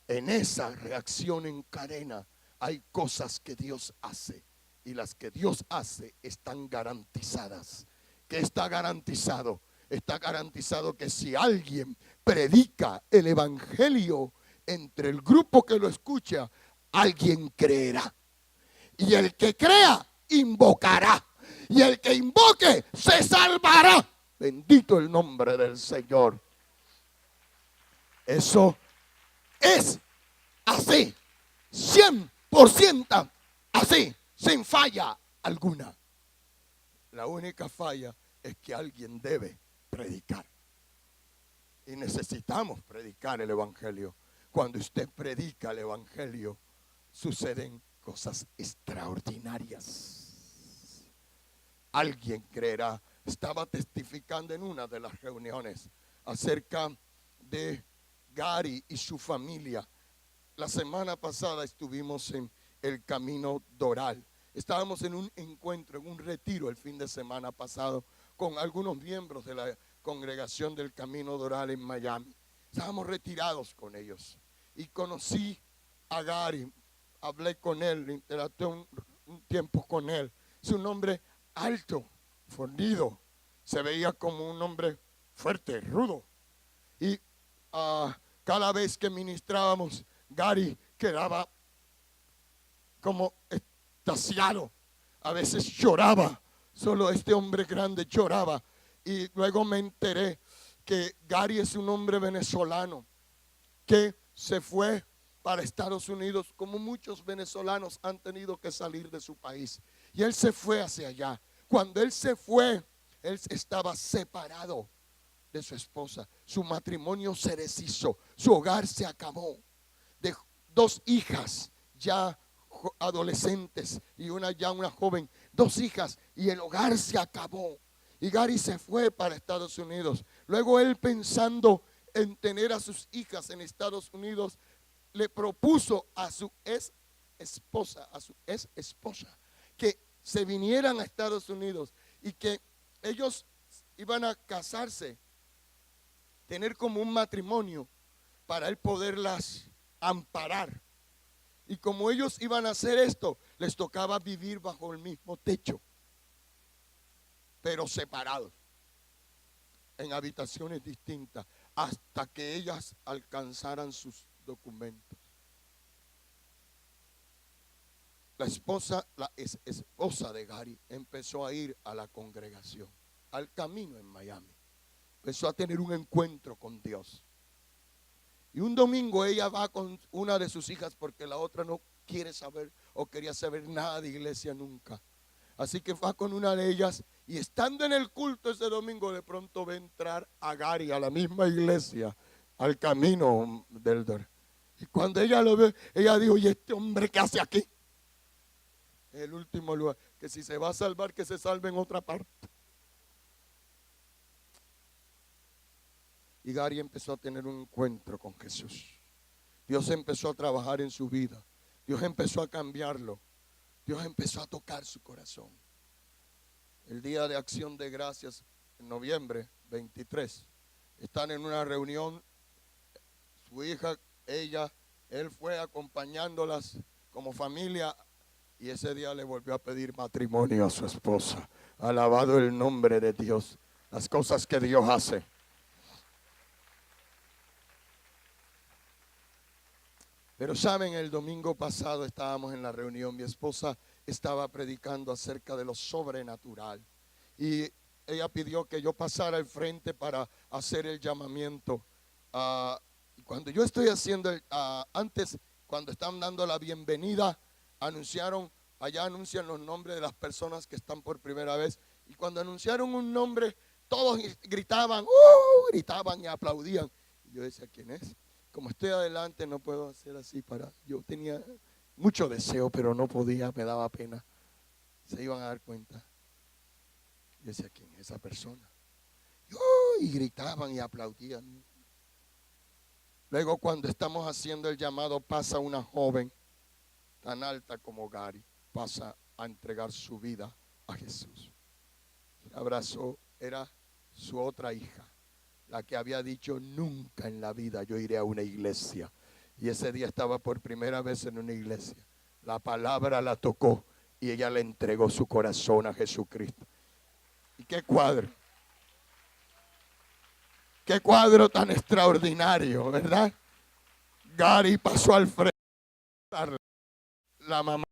En esa reacción en cadena hay cosas que Dios hace. Y las que Dios hace están garantizadas. ¿Qué está garantizado? Está garantizado que si alguien predica el evangelio entre el grupo que lo escucha, alguien creerá. Y el que crea, invocará. Y el que invoque se salvará. Bendito el nombre del Señor. Eso es así, 100% así, sin falla alguna. La única falla es que alguien debe predicar. Y necesitamos predicar el evangelio. Cuando usted predica el evangelio, suceden cosas extraordinarias. Alguien creerá. Estaba testificando en una de las reuniones acerca de Gary y su familia. La semana pasada estuvimos en el Camino Doral. Estábamos en un encuentro, en un retiro el fin de semana pasado con algunos miembros de la congregación del Camino Doral en Miami. Estábamos retirados con ellos y conocí a Gary. Hablé con él, interactué un tiempo con él. Es un hombre alto, fornido, se veía como un hombre fuerte, rudo. Y cada vez que ministrábamos, Gary quedaba como extasiado. A veces lloraba, solo este hombre grande lloraba. Y luego me enteré que Gary es un hombre venezolano que se fue para Estados Unidos, como muchos venezolanos han tenido que salir de su país. Y él se fue hacia allá. Cuando él se fue, él estaba separado de su esposa. Su matrimonio se deshizo. Su hogar se acabó. De 2 hijas ya adolescentes y una joven. 2 hijas y el hogar se acabó. Y Gary se fue para Estados Unidos. Luego él, pensando en tener a sus hijas en Estados Unidos, le propuso a su ex esposa que se vinieran a Estados Unidos y que ellos iban a casarse, tener como un matrimonio para él poderlas amparar. Y como ellos iban a hacer esto, les tocaba vivir bajo el mismo techo, pero separados, en habitaciones distintas, hasta que ellas alcanzaran sus documentos. La ex esposa de Gary empezó a ir a la congregación, al Camino en Miami. Empezó a tener un encuentro con Dios. Y un domingo ella va con una de sus hijas porque la otra no quiere saber o quería saber nada de iglesia nunca. Así que va con una de ellas y estando en el culto ese domingo, de pronto ve entrar a Gary a la misma iglesia, al Camino del Doral. Y cuando ella lo ve, ella dijo: ¿y este hombre qué hace aquí? El último lugar, que si se va a salvar, que se salve en otra parte. Y Gary empezó a tener un encuentro con Jesús. Dios empezó a trabajar en su vida. Dios empezó a cambiarlo. Dios empezó a tocar su corazón. El día de Acción de Gracias, en noviembre 23, están en una reunión. Su hija, ella, él fue acompañándolas como familia. Y ese día le volvió a pedir matrimonio a su esposa. Alabado el nombre de Dios. Las cosas que Dios hace. Pero saben, el domingo pasado estábamos en la reunión. Mi esposa estaba predicando acerca de lo sobrenatural. Y ella pidió que yo pasara al frente para hacer el llamamiento. Cuando yo estoy haciendo, antes, cuando están dando la bienvenida, anunciaron Allá anuncian los nombres de las personas que están por primera vez. Y cuando anunciaron un nombre, todos gritaban y aplaudían. Y yo decía, ¿quién es? Como estoy adelante, no puedo hacer así para... Yo tenía mucho deseo, pero no podía, me daba pena. Se iban a dar cuenta. Yo decía, ¿quién es esa persona? Y gritaban y aplaudían. Luego, cuando estamos haciendo el llamado, pasa una joven tan alta como Gary, pasa a entregar su vida a Jesús. Abrazó, era su otra hija, la que había dicho, nunca en la vida yo iré a una iglesia. Y ese día estaba por primera vez en una iglesia. La palabra la tocó y ella le entregó su corazón a Jesucristo. ¿Y qué cuadro tan extraordinario, verdad? Gary pasó al frente, la mamá.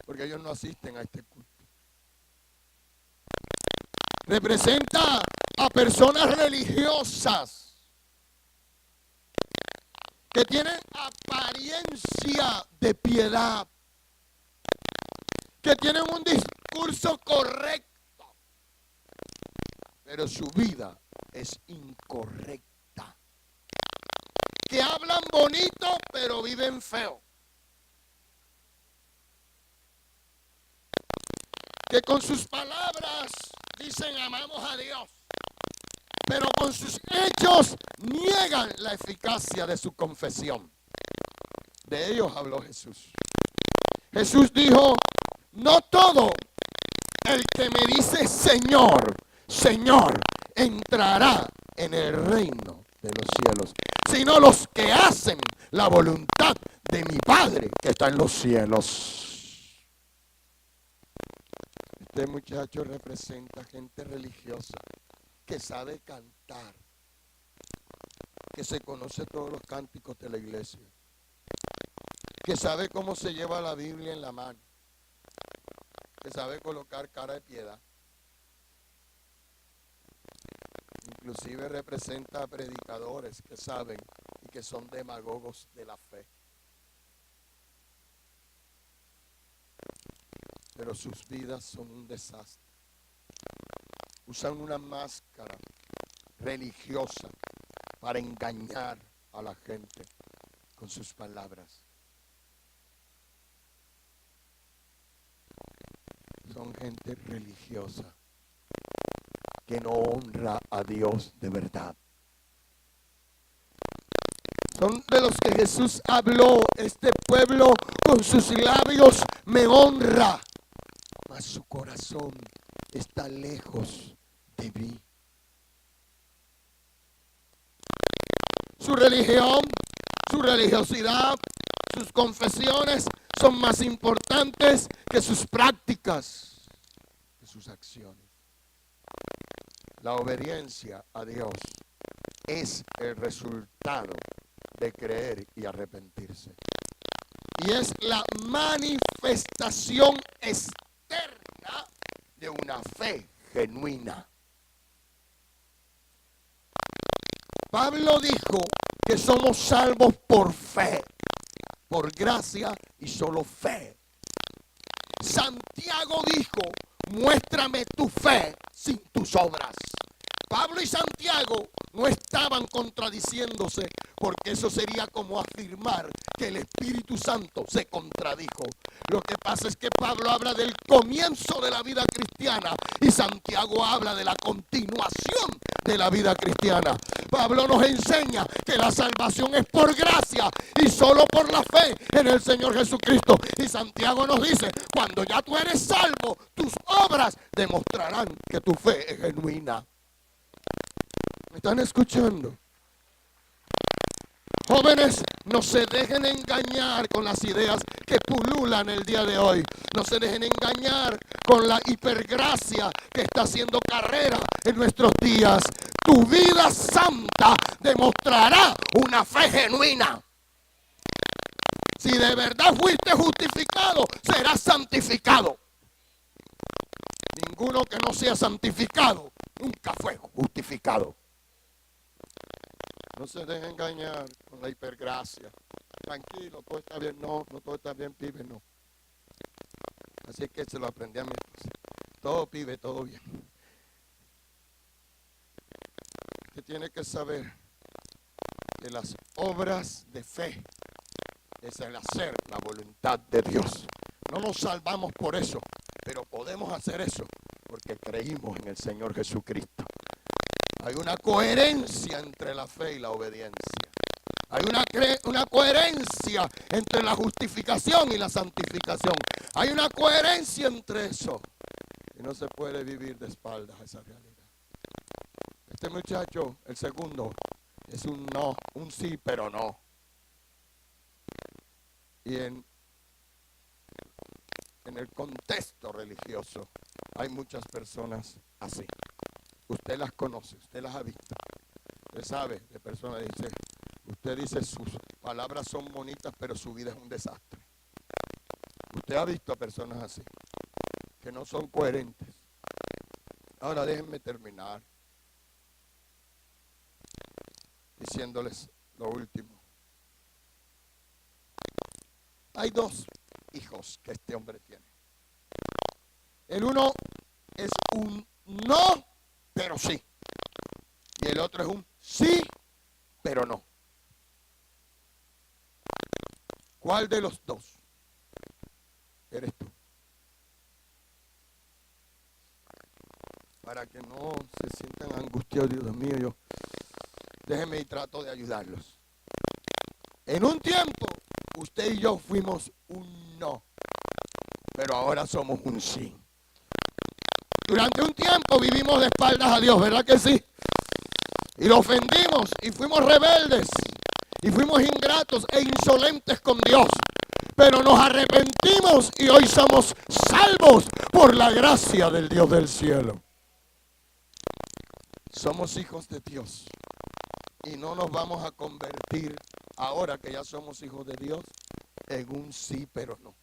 Porque ellos no asisten a este culto. Representa a personas religiosas que tienen apariencia de piedad, que tienen un discurso correcto, pero su vida es incorrecta, que hablan bonito pero viven feo, que con sus palabras dicen amamos a Dios, pero con sus hechos niegan la eficacia de su confesión. De ellos habló Jesús. Jesús dijo, no todo el que me dice Señor, Señor, entrará en el reino de los cielos, sino los que hacen la voluntad de mi Padre que está en los cielos. Este muchacho representa gente religiosa que sabe cantar, que se conoce todos los cánticos de la iglesia, que sabe cómo se lleva la Biblia en la mano, que sabe colocar cara de piedad. Inclusive representa a predicadores que saben y que son demagogos de la fe. Pero sus vidas son un desastre. usan una máscara religiosa para engañar a la gente con sus palabras. Son gente religiosa que no honra a Dios de verdad. Son de los que Jesús habló: este pueblo con sus labios me honra, mas su corazón está lejos de mí. Su religión, su religiosidad, sus confesiones son más importantes que sus prácticas, que sus acciones. La obediencia a Dios es el resultado de creer y arrepentirse. Y es la manifestación externa de una fe genuina. Pablo dijo que somos salvos por fe, por gracia y solo fe. Santiago dijo: muéstrame tu fe sin tus obras. Pablo y Santiago no estaban contradiciéndose, porque eso sería como afirmar que el Espíritu Santo se contradijo. Lo que pasa es que Pablo habla del comienzo de la vida cristiana y Santiago habla de la continuación de la vida cristiana. Pablo nos enseña que la salvación es por gracia y solo por la fe en el Señor Jesucristo. Y Santiago nos dice: cuando ya tú eres salvo, tus obras demostrarán que tu fe es genuina. ¿Me están escuchando? Jóvenes, no se dejen engañar con las ideas que pululan el día de hoy. No se dejen engañar con la hipergracia que está haciendo carrera en nuestros días. Tu vida santa demostrará una fe genuina. Si de verdad fuiste justificado, serás santificado. Ninguno que no sea santificado nunca fue justificado. No se dejen engañar con la hipergracia. Tranquilo, todo está bien. No, no todo está bien, pibe, no. Así que se lo aprendí a mi esposa. Todo, pibe, todo bien. Usted tiene que saber que las obras de fe es el hacer la voluntad de Dios. No nos salvamos por eso, pero podemos hacer eso porque creímos en el Señor Jesucristo. Hay una coherencia entre la fe y la obediencia. Hay una coherencia entre la justificación y la santificación. Hay una coherencia entre eso. Y no se puede vivir de espaldas a esa realidad. Este muchacho, el segundo, es un no, un sí, pero no. Y en el contexto religioso hay muchas personas así. Usted las conoce, usted las ha visto. Usted sabe de personas que dicen, usted dice sus palabras son bonitas, pero su vida es un desastre. Usted ha visto a personas así, que no son coherentes. Ahora déjenme terminar diciéndoles lo último. Hay dos hijos que este hombre tiene. El uno es un no, pero sí. Y el otro es un sí, pero no. ¿Cuál de los dos eres tú? Para que no se sientan angustiados, Dios mío, déjenme y trato de ayudarlos. En un tiempo, usted y yo fuimos un no, pero ahora somos un sí. Durante un tiempo vivimos de espaldas a Dios, ¿verdad que sí? Y lo ofendimos y fuimos rebeldes y fuimos ingratos e insolentes con Dios. Pero nos arrepentimos y hoy somos salvos por la gracia del Dios del cielo. Somos hijos de Dios y no nos vamos a convertir, ahora que ya somos hijos de Dios, en un sí pero no.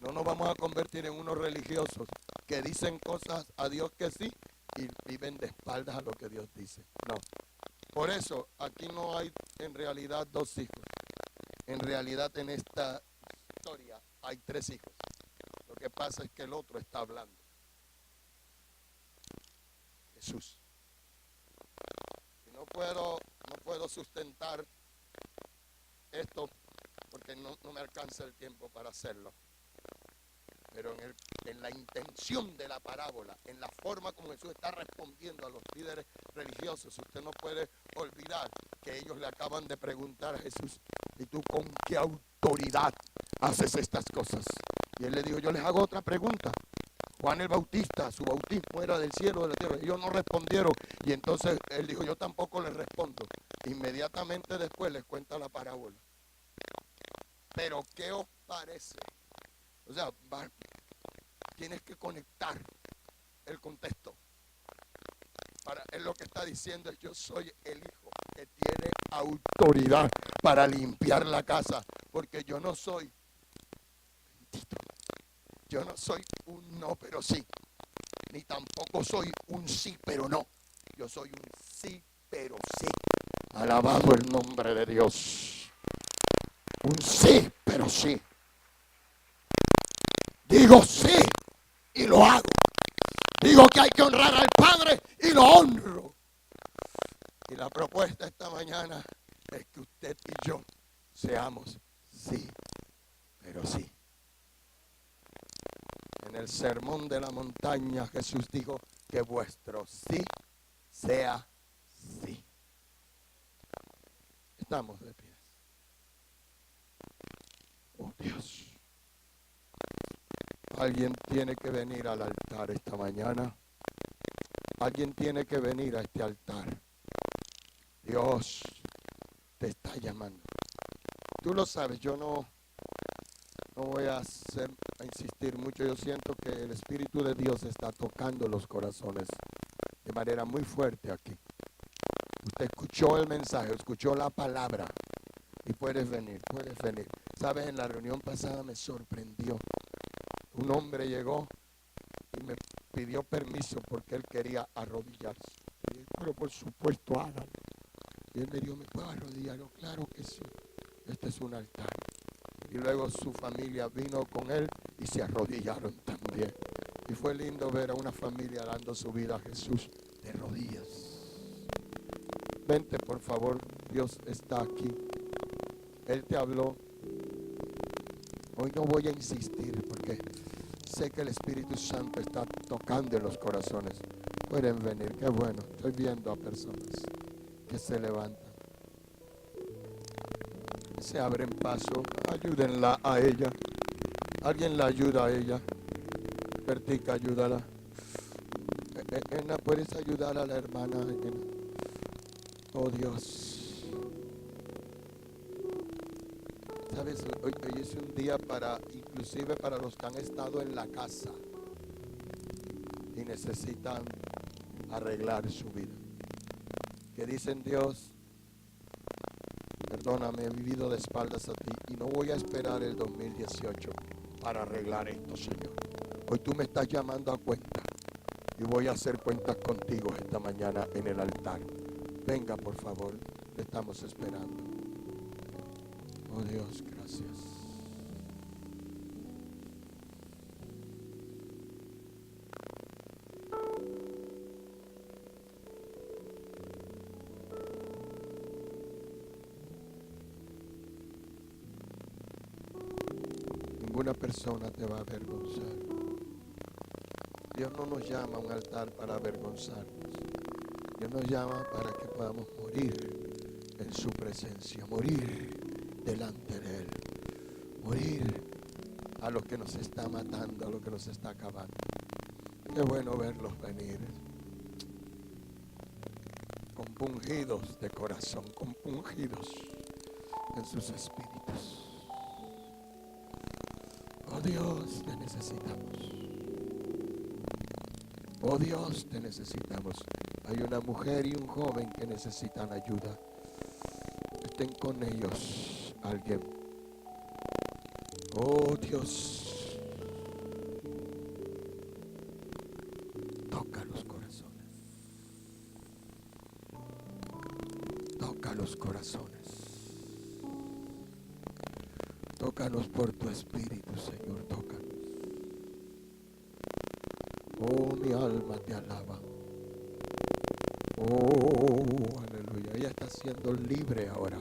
No nos vamos a convertir en unos religiosos que dicen cosas a Dios que sí y viven de espaldas a lo que Dios dice. No. Por eso aquí no hay en realidad dos hijos. En realidad en esta historia hay tres hijos. Lo que pasa es que el otro está hablando. Jesús. Y no puedo sustentar esto porque no me alcanza el tiempo para hacerlo. Pero en la intención de la parábola, en la forma como Jesús está respondiendo a los líderes religiosos, usted no puede olvidar que ellos le acaban de preguntar a Jesús: ¿y tú con qué autoridad haces estas cosas? Y él le dijo: yo les hago otra pregunta. Juan el Bautista, su bautismo era del cielo o de la tierra. Ellos no respondieron. Y entonces él dijo: yo tampoco les respondo. Inmediatamente después les cuenta la parábola. Pero ¿qué os parece? O sea, tienes que conectar el contexto. Él lo que está diciendo es: yo soy el hijo que tiene autoridad para limpiar la casa. Porque yo no soy, bendito, yo no soy un no pero sí. Ni tampoco soy un sí pero no. Yo soy un sí pero sí. Alabado el nombre de Dios. Un sí pero sí. Digo sí y lo hago. Digo que hay que honrar al Padre y lo honro. Y la propuesta esta mañana es que usted y yo seamos sí, pero sí. En el sermón de la montaña Jesús dijo que vuestro sí sea sí. Estamos de pie. Oh Dios. Alguien tiene que venir al altar esta mañana. Alguien tiene que venir a este altar. Dios te está llamando. Tú lo sabes, yo no voy a insistir mucho. Yo siento que el Espíritu de Dios está tocando los corazones de manera muy fuerte aquí. Usted escuchó el mensaje, escuchó la palabra y puedes venir, puedes venir. Sabes, en la reunión pasada me sorprendió. Un hombre llegó y me pidió permiso porque él quería arrodillarse. Y dije: pero por supuesto, hágalo. Y él me dijo: ¿me puedo arrodillar? Yo: claro que sí. Este es un altar. Y luego su familia vino con él y se arrodillaron también. Y fue lindo ver a una familia dando su vida a Jesús de rodillas. Vente, por favor, Dios está aquí. Él te habló. Hoy no voy a insistir porque sé que el Espíritu Santo está tocando en los corazones. Pueden venir, qué bueno. Estoy viendo a personas que se levantan. Se abren paso. Ayúdenla a ella. Alguien la ayuda a ella. Vertica, ayúdala. ¿Puedes ayudar a la hermana? Oh Dios. Sabes, hoy es un día inclusive para los que han estado en la casa y necesitan arreglar su vida. Que dicen: Dios, perdóname, he vivido de espaldas a ti y no voy a esperar el 2018 para arreglar esto, Señor. Hoy tú me estás llamando a cuenta y voy a hacer cuentas contigo esta mañana en el altar. Venga, por favor, te estamos esperando. Oh Dios, gracias. Ninguna persona te va a avergonzar. Dios no nos llama a un altar para avergonzarnos. Dios nos llama para que podamos morir en su presencia, morir delante de Él, morir a lo que nos está matando, a lo que nos está acabando. Qué bueno verlos venir, compungidos de corazón, compungidos en sus espíritus. Oh Dios, te necesitamos. Oh Dios, te necesitamos. Hay una mujer y un joven que necesitan ayuda. Estén con ellos, alguien. Oh Dios, toca los corazones. Toca los corazones. Tócanos por tu Espíritu, Señor, tócanos. Oh, mi alma te alaba. Oh, aleluya. Ella está siendo libre ahora.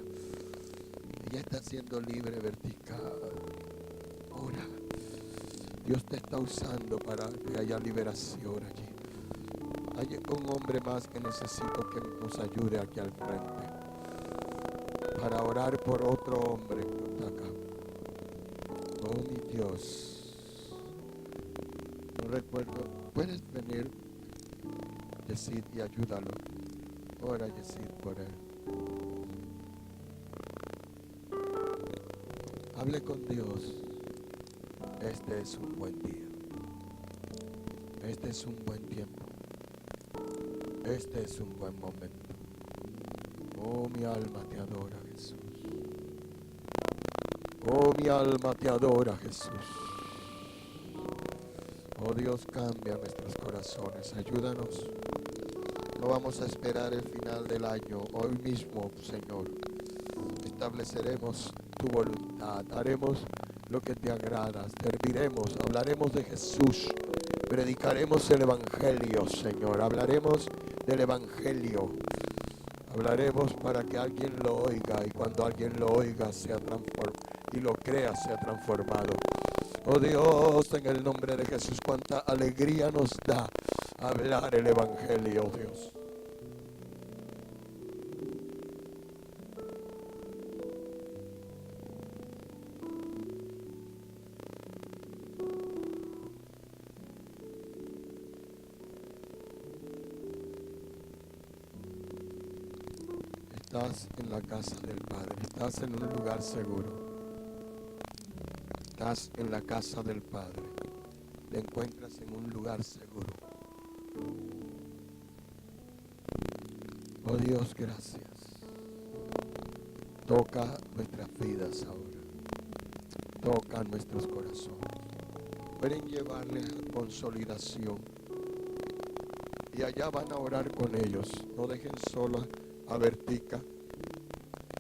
Ella está siendo libre vertical. Ahora, Dios te está usando para que haya liberación allí. Hay un hombre más que necesito que nos ayude aquí al frente para orar por otro hombre que está acá. Oh, mi Dios. No recuerdo. ¿Puedes venir, Yesid, y ayúdalo? Ora, Yesid, por él. Hable con Dios. Este es un buen día. Este es un buen tiempo. Este es un buen momento. Oh, mi alma te adora, Jesús. Oh, mi alma te adora, Jesús. Oh, Dios, cambia nuestros corazones. Ayúdanos. No vamos a esperar el final del año. Hoy mismo, Señor, estableceremos tu voluntad. Haremos lo que te agrada. Serviremos. Hablaremos de Jesús. Predicaremos el Evangelio, Señor. Hablaremos del Evangelio. Hablaremos para que alguien lo oiga, y cuando alguien lo oiga sea transformado y lo crea, sea transformado. Oh Dios, en el nombre de Jesús, cuánta alegría nos da hablar el Evangelio, Dios. Estás en la casa del Padre, estás en un lugar seguro. Estás en la casa del Padre, te encuentras en un lugar seguro. Oh Dios, gracias. Toca nuestras vidas ahora. Toca nuestros corazones. Pueden llevarles a consolidación. Y allá van a orar con ellos. No dejen sola a Vertica.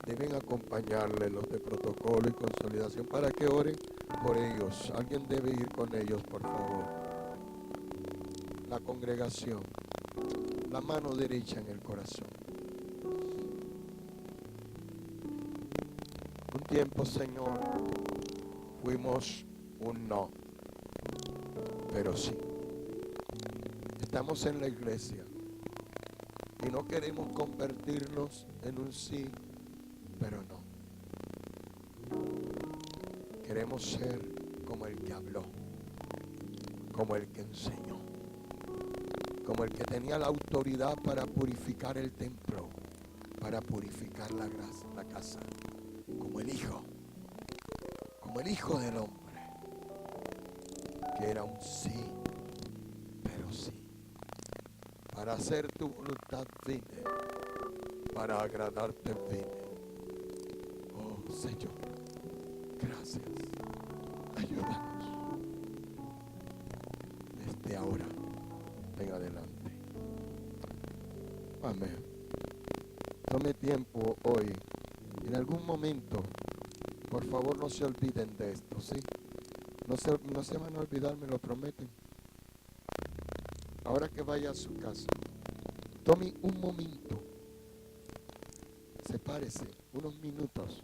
Deben acompañarle los de protocolo y consolidación para que oren por ellos. Alguien debe ir con ellos, por favor. La congregación. La mano derecha en el corazón. Un tiempo, Señor, fuimos un no, pero sí. Estamos en la iglesia y no queremos convertirnos en un sí, pero no. Queremos ser como el que habló, como el que enseñó, como el que tenía la autoridad para purificar el templo, para purificar la casa, como el Hijo del Hombre, que era un sí, pero sí. Para hacer tu voluntad vine, para agradarte vine. Oh Señor, gracias. Ayúdanos desde ahora en adelante. Amén. Tome tiempo hoy. En algún momento, por favor, no se olviden de esto, ¿sí? No se van a olvidar, me lo prometen. Ahora que vaya a su casa, tome un momento, sepárese unos minutos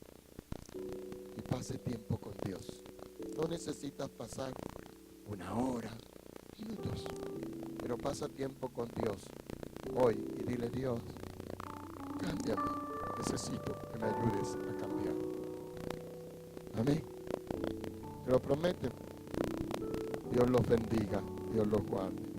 y pase tiempo con Dios. No necesitas pasar una hora, minutos, pero pasa tiempo con Dios hoy y dile: Dios, cámbiame, necesito que me ayudes a cambiar. Amén. ¿Me lo prometen? Dios los bendiga, Dios los guarde.